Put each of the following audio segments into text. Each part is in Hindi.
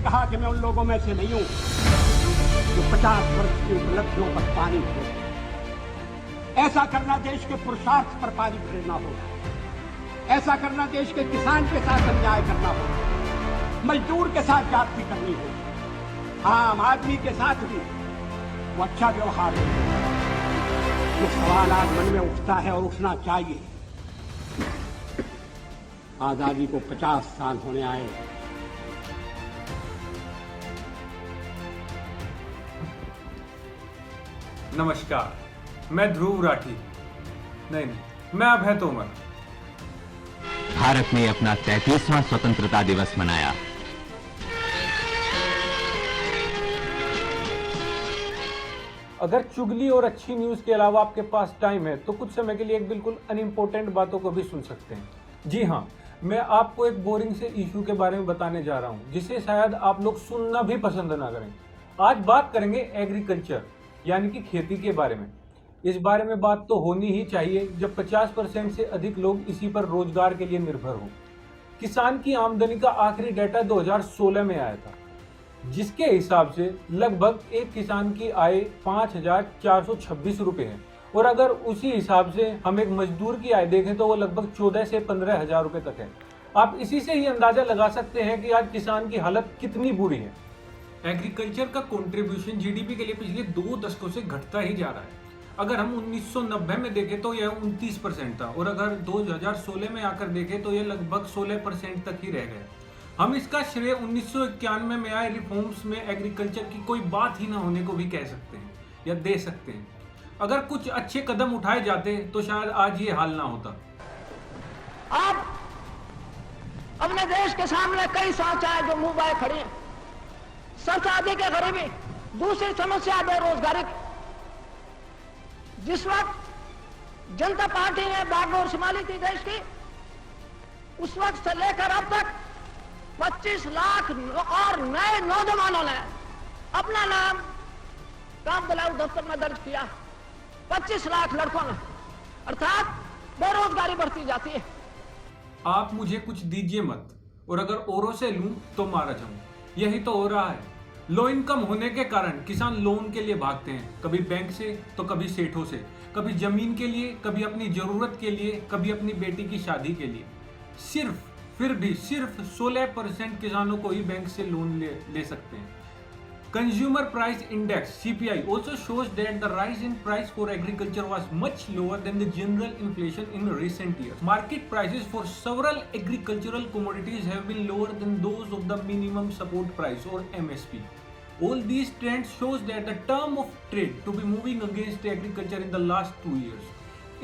कहा कि मैं उन लोगों में से नहीं हूं जो 50 वर्ष की उपलब्धियों पर पानी फेरे। ऐसा करना देश के पुरुषार्थ पर पानी फेरना होगा। ऐसा करना देश के किसान के साथ अन्याय करना होगा, मजदूर के साथ जाति करनी होगी, आम आदमी के साथ भी वो अच्छा व्यवहार है। ये सवाल आज मन में उठता है और उठना चाहिए। आजादी को 50 साल होने आए। नमस्कार, मैं ध्रुव राठी। नहीं, मैं अभय तोमर। भारत ने अपना 33वां स्वतंत्रता दिवस मनाया। अगर चुगली और अच्छी न्यूज के अलावा आपके पास टाइम है तो कुछ समय के लिए एक बिल्कुल अनइम्पोर्टेंट बातों को भी सुन सकते हैं। जी हाँ, मैं आपको एक बोरिंग से इशू के बारे में बताने जा रहा हूँ जिसे शायद आप लोग सुनना भी पसंद ना करें। आज बात करेंगे एग्रीकल्चर यानी कि खेती के बारे में। इस बारे में बात तो होनी ही चाहिए जब 50% से अधिक लोग इसी पर रोजगार के लिए निर्भर हो। किसान की आमदनी का आखिरी डाटा 2016 में आया था, जिसके हिसाब से लगभग एक किसान की आय 5,426 रुपये है। और अगर उसी हिसाब से हम एक मजदूर की आय देखें तो वो लगभग 14 से 15,000 रुपये तक है। आप इसी से ही अंदाजा लगा सकते हैं कि आज किसान की हालत कितनी बुरी है। एग्रीकल्चर का कंट्रीब्यूशन जीडीपी के लिए पिछले 2 दशकों से घटता ही जा रहा है। अगर हम 1990 में देखें तो यह 29% था और अगर 2016 में आकर देखें तो यह लगभग 16% तक ही रह गया। हम इसका श्रेय 1991 में आए रिफॉर्म्स में एग्रीकल्चर की कोई बात ही ना होने को भी कह सकते हैं या दे सकते हैं। अगर कुछ अच्छे कदम उठाए जाते तो शायद आज ये हाल ना होता। अब अपने देश के सामने कई समस्याएं जो मुंह बाए खड़ी हैं। सबसे अधिक है गरीबी, दूसरी समस्या बेरोजगारी। जिस वक्त जनता पार्टी ने बागडोर संभाली थी देश की, उस वक्त से लेकर अब तक 25 लाख और नए नौजवानों ने अपना नाम काम दिलाऊ दफ्तर में दर्ज किया। 25 लाख लड़कों ने, अर्थात बेरोजगारी बढ़ती जाती है। आप मुझे कुछ दीजिए मत, और अगर औरों से लूं तो मारा जाऊं। यही तो हो रहा है। लो इनकम होने के कारण किसान लोन के लिए भागते हैं, कभी बैंक से तो कभी सेठों से, कभी जमीन के लिए, कभी अपनी जरूरत के लिए, कभी अपनी बेटी की शादी के लिए। फिर भी सिर्फ 16% किसानों को ही बैंक से लोन ले सकते हैं। Consumer Price Index (CPI) also shows that the rise in price for agriculture was much lower than the general inflation in recent years. Market prices for several agricultural commodities have been lower than those of the minimum support price or MSP. All these trends shows that the term of trade to be moving against agriculture in the last 2 years.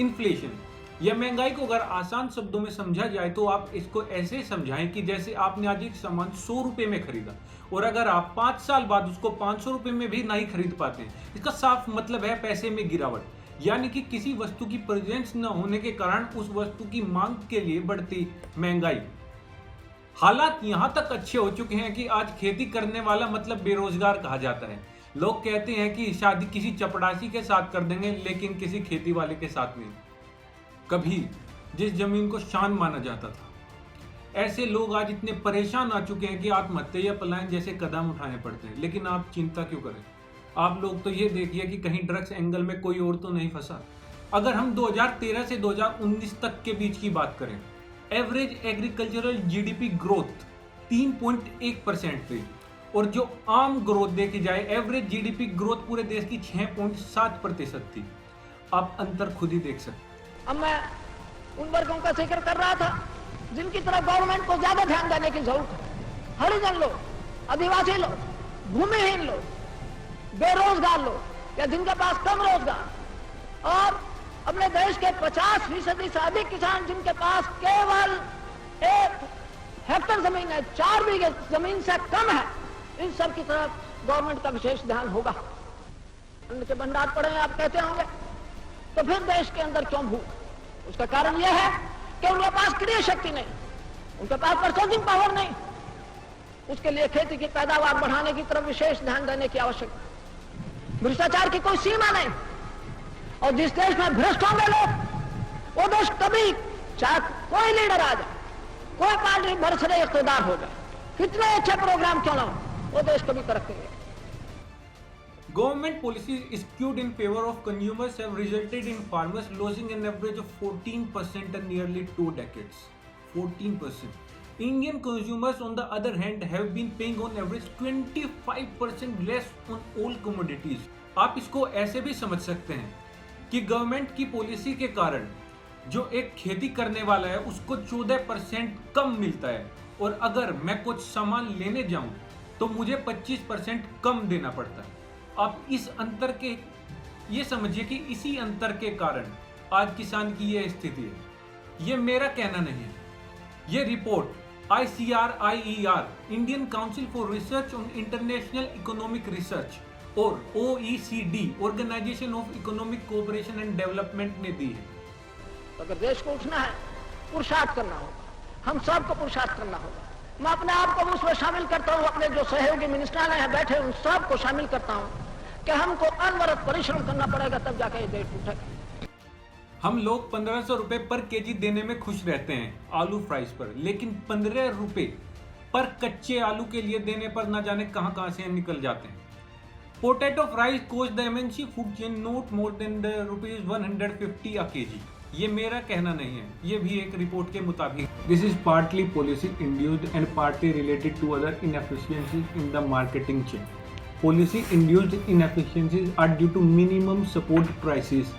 Inflation. यह महंगाई को अगर आसान शब्दों में समझा जाए तो आप इसको ऐसे समझाएं कि जैसे आपने आज एक सामान 100 रुपए में खरीदा और अगर आप 5 साल बाद उसको 500 रुपए में भी नहीं खरीद पाते। इसका साफ मतलब है पैसे में गिरावट, यानी कि किसी वस्तु की प्रेजेंस न होने के कारण उस वस्तु की मांग के लिए बढ़ती महंगाई। हालात यहाँ तक अच्छे हो चुके हैं कि आज खेती करने वाला मतलब बेरोजगार कहा जाता है। लोग कहते हैं कि शादी किसी चपड़ासी के साथ कर देंगे लेकिन किसी खेती वाले के साथ नहीं। कभी जिस जमीन को शान माना जाता था, ऐसे लोग आज इतने परेशान आ चुके हैं कि आत्महत्या या पलायन जैसे कदम उठाने पड़ते हैं। लेकिन आप चिंता क्यों करें? आप लोग तो ये देखिए कि कहीं ड्रग्स एंगल में कोई और तो नहीं फंसा। अगर हम 2013 से 2019 तक के बीच की बात करें, एवरेज एग्रीकल्चरल जीडीपी ग्रोथ 3.1% थी और जो आम ग्रोथ देखी जाए एवरेज जीडीपी ग्रोथ पूरे देश की 6.7% थी। आप अंतर खुद ही देख सकते। अब मैं उन वर्गों का जिक्र कर रहा था जिनकी तरफ गवर्नमेंट को ज्यादा ध्यान देने की जरूरत है। हरिजन लोग, आदिवासी लोग, भूमिहीन लोग, बेरोजगार लोग या जिनके पास कम रोजगार, और अपने देश के 50% से अधिक किसान जिनके पास केवल 1 हेक्टर जमीन है, 4 बीघे जमीन से कम है, इन सब की तरफ गवर्नमेंट का विशेष ध्यान होगा। अन्न के भंडार पड़े हैं आप कहते होंगे, तो फिर देश के अंदर क्यों भूख? उसका कारण यह है कि उनके पास क्रय शक्ति नहीं, उनके पास परचेजिंग पावर नहीं। उसके लिए खेती की पैदावार बढ़ाने की तरफ विशेष ध्यान देने की आवश्यकता है। भ्रष्टाचार की कोई सीमा नहीं, और जिस देश में भ्रष्ट होंगे लोग, वो देश कभी, चाहे कोई लीडर आ जाए, कोई पार्टी बरसरे इख्तिदार हो जाए, कितने अच्छे प्रोग्राम क्यों ना हो, वो देश कभी तरक्की नहीं। Government policies skewed in favor of consumers have resulted in farmers losing an average of 14% in nearly 2 decades. 14%. Indian consumers, on the other hand, have been paying on average 25% less on all commodities. आप इसको ऐसे भी समझ सकते हैं कि गवर्नमेंट की पॉलिसी के कारण जो एक खेती करने वाला है उसको 14% कम मिलता है, और अगर मैं कुछ सामान लेने जाऊं तो मुझे 25% कम देना पड़ता है। आप इस अंतर के ये समझिए कि इसी अंतर के कारण आज किसान की ये स्थिति है। ये मेरा कहना नहीं है, ये report ICRIER, Indian Council for Research on International Economic Research, और OECD, Organisation of Economic Cooperation and Development ने दी है। अगर देश को उठना है, पुरुषार्थ करना होगा, हम सबको पुरुषार्थ करना होगा। मैं अपने आप को उसमें शामिल करता हूँ, अपने जो सहयोगी मिनिस्टर हैं बैठे उन सबको शामिल करता हूँ कि हमको अनवरत परिश्रम करना पड़ेगा, तब जाके ये देश उठेगा। हम लोग 1500 रुपए पर केजी देने में खुश रहते हैं आलू फ्राइज पर, लेकिन 15 रुपए पर कच्चे आलू के लिए देने पर ना जाने कहां से निकल जाते हैं। Potato fries cost the MNC food chain not more than the ₹150 a kg। ये मेरा कहना नहीं है, ये भी एक रिपोर्ट के मुताबिक। This is partly policy induced and partly related to other inefficiencies in the marketing chain. Policy induced inefficiencies are due to minimum support prices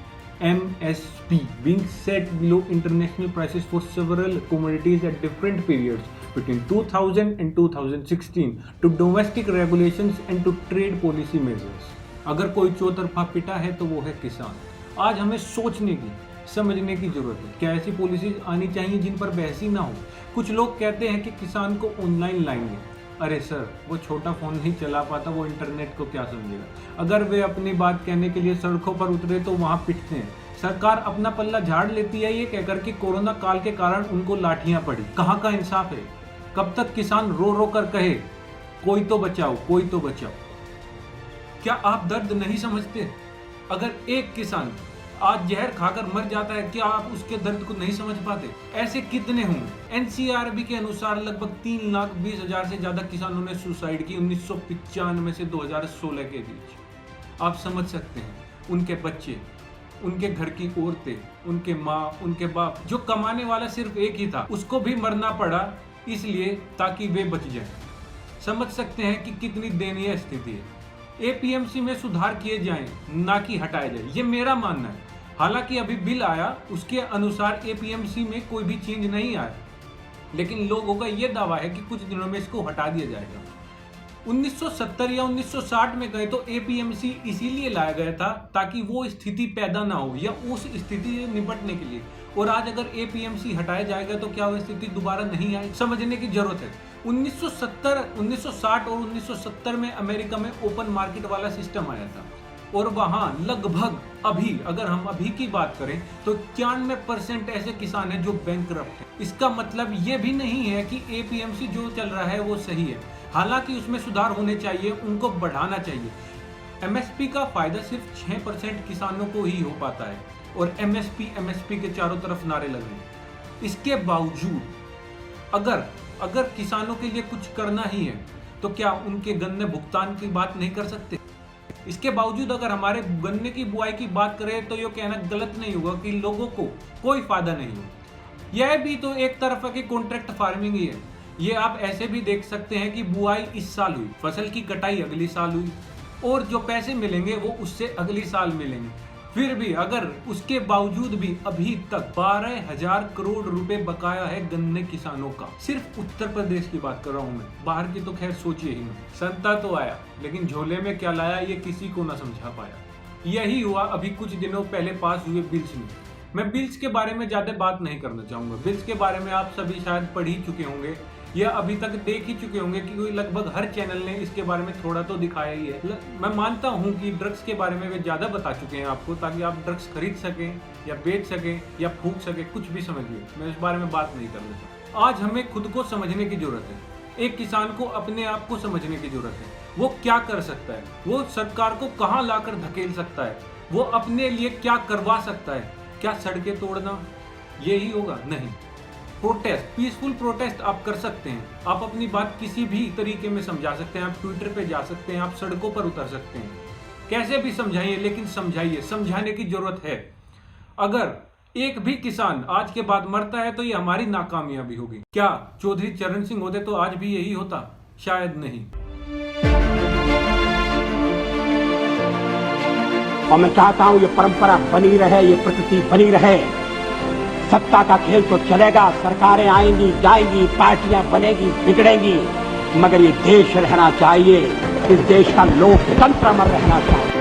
MSP being set below international prices for several commodities at different periods between 2000 and 2016 to domestic regulations and to trade policy measures। अगर कोई चौतरफा पिटा है तो वो है किसान। आज हमें सोचने की, समझने की जरूरत है। क्या ऐसी पॉलिसीज आनी चाहिए जिन पर बहस ही ना हो। कुछ लोग कहते हैं कि किसान को ऑनलाइन लाएंगे। अरे सर, वो छोटा फोन नहीं चला पाता, वो इंटरनेट को क्या समझेगा। अगर वे अपनी बात कहने के लिए सड़कों पर उतरे तो वहां पिटते हैं। सरकार अपना पल्ला झाड़ लेती है ये कहकर कि कोरोना काल के कारण उनको लाठियां पड़ी। कहां का इंसाफ है। कब तक किसान रो रो कर कहे कोई तो बचाओ, कोई तो बचाओ। क्या आप दर्द नहीं समझते? अगर एक किसान आज जहर खाकर मर जाता है, क्या आप उसके दर्द को नहीं समझ पाते? ऐसे कितने होंगे? NCRB के अनुसार लगभग 3,20,000 से ज्यादा किसानों ने सुसाइड की 1995 से 2016 के बीच। आप समझ सकते हैं, उनके बच्चे, उनके घर की औरतें, उनके माँ, उनके बाप, जो कमाने वाला सिर्फ एक ही था, उसको भी मरना पड़ा इसलिए ताकि वे बच जाएं। समझ सकते हैं कि कितनी दयनीय स्थिति है। APMC में सुधार किए जाएं, ना कि हटाए जाए, ये मेरा मानना है। हालांकि अभी बिल आया, उसके अनुसार APMC में कोई भी चेंज नहीं आया, लेकिन लोगों का यह दावा है कि कुछ दिनों में इसको हटा दिया जाएगा। 1970 या 1960 में गए तो APMC इसीलिए लाया गया था ताकि वो स्थिति पैदा ना हो या उस स्थिति से निपटने के लिए। और आज अगर APMC हटाया जाएगा तो क्या वो स्थिति दोबारा नहीं आएगी? समझने की जरूरत है। 1960 और 1970 में अमेरिका में ओपन मार्केट वाला सिस्टम आया था, और वहां लगभग अभी, अगर हम अभी की बात करें तो 91% ऐसे किसान हैं जो बैंकरप्ट हैं। इसका मतलब ये भी नहीं है कि APMC जो चल रहा है वो सही है। हालांकि उसमें सुधार होने चाहिए, उनको बढ़ाना चाहिए। MSP का फायदा सिर्फ 6% किसानों को ही हो पाता है, और MSP के चारों तरफ नारे लग रहे हैं। इसके बावजूद अगर किसानों के लिए कुछ करना ही है तो क्या उनके गन्ने भुगतान की बात नहीं कर सकते? इसके बावजूद अगर हमारे गन्ने की बुआई की बात करें तो ये कहना गलत नहीं होगा कि लोगों को कोई फायदा नहीं हो। यह भी तो एक तरफ की कॉन्ट्रैक्ट फार्मिंग ही है। ये आप ऐसे भी देख सकते हैं कि बुआई इस साल हुई, फसल की कटाई अगली साल हुई, और जो पैसे मिलेंगे वो उससे अगली साल मिलेंगे। फिर भी अगर उसके बावजूद भी अभी तक 12,000 करोड़ रुपए बकाया है गन्ने किसानों का। सिर्फ उत्तर प्रदेश की बात कर रहा हूं मैं, बाहर की तो खैर सोचिए ही नहीं। संता तो आया, लेकिन झोले में क्या लाया ये किसी को ना समझा पाया। यही हुआ अभी कुछ दिनों पहले पास हुए बिल्स में। मैं बिल्स के बारे में ज्यादा बात नहीं करना चाहूंगा। बिल्स के बारे में आप सभी शायद पढ़ ही चुके होंगे या अभी तक देख ही चुके होंगे कि लगभग हर चैनल ने इसके बारे में थोड़ा तो दिखाया ही है। मैं मानता हूं कि ड्रग्स के बारे में वे ज्यादा बता चुके हैं आपको, ताकि आप ड्रग्स खरीद सकें या बेच सकें या फूंक सकें, कुछ भी समझिए। मैं इस बारे में बात नहीं कर लेता। आज हमें खुद को समझने की जरूरत है। एक किसान को अपने आप को समझने की जरूरत है। वो क्या कर सकता है, वो सरकार को कहाँ लाकर धकेल सकता है, वो अपने लिए क्या करवा सकता है। क्या सड़कें तोड़ना यही होगा? नहीं। प्रोटेस्ट, पीसफुल प्रोटेस्ट आप कर सकते हैं। आप अपनी बात किसी भी तरीके में समझा सकते हैं। आप ट्विटर पे जा सकते हैं, आप सड़कों पर उतर सकते हैं, कैसे भी समझाइए, लेकिन समझाइए, समझाने की जरूरत है। अगर एक भी किसान आज के बाद मरता है तो ये हमारी नाकामयाबी होगी। क्या चौधरी चरण सिंह होते तो आज भी यही होता? शायद नहीं। और मैं चाहता हूं ये परंपरा बनी रहे, ये प्रकृति बनी रहे। सत्ता का खेल तो चलेगा, सरकारें आएंगी जाएंगी, पार्टियां बनेगी बिगड़ेंगी, मगर ये देश रहना चाहिए, इस देश का लोकतंत्र अमर रहना चाहिए।